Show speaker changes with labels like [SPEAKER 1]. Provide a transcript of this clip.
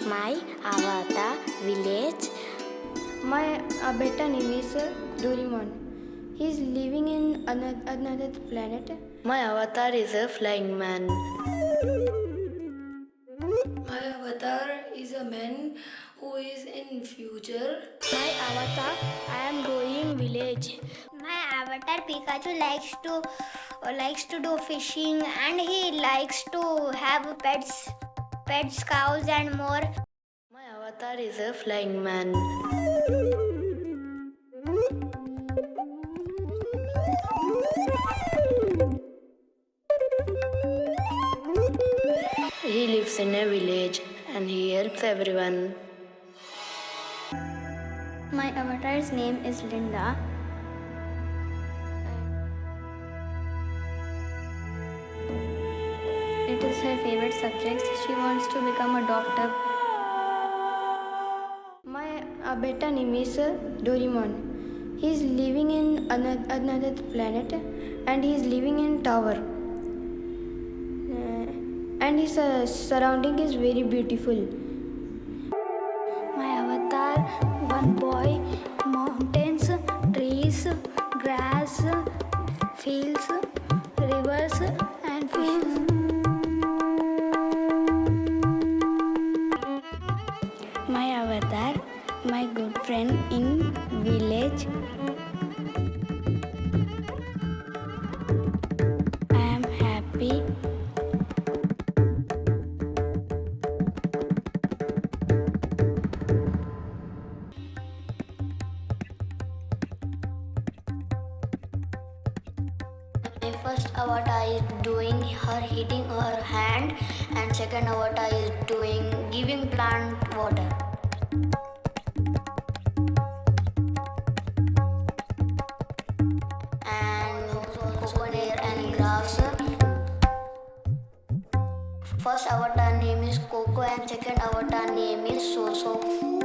[SPEAKER 1] My avatar village.
[SPEAKER 2] My beta name is Doraemon. He's living in another planet.
[SPEAKER 3] My avatar is a flying man.
[SPEAKER 4] My avatar is a man who is in future.
[SPEAKER 2] My avatar, I am going village.
[SPEAKER 1] My avatar Pikachu likes to do fishing, and he likes to have pets, cows and more.
[SPEAKER 3] My avatar is a flying man. He lives in a village and he helps everyone.
[SPEAKER 2] My avatar's name is Linda. It is her favorite subject. She wants to become a doctor. My beta name is Doraemon. He's living in another planet, and he's living in tower. And his surrounding is very beautiful. My avatar, one boy, mountains, trees, grass, fields, rivers and fish. My avatar, my good friend in village. I am happy.
[SPEAKER 1] My first avatar is doing her hitting her hand, and second avatar is doing giving plant water. And coconut and grass. First avatar name is Coco and second avatar name is Soso.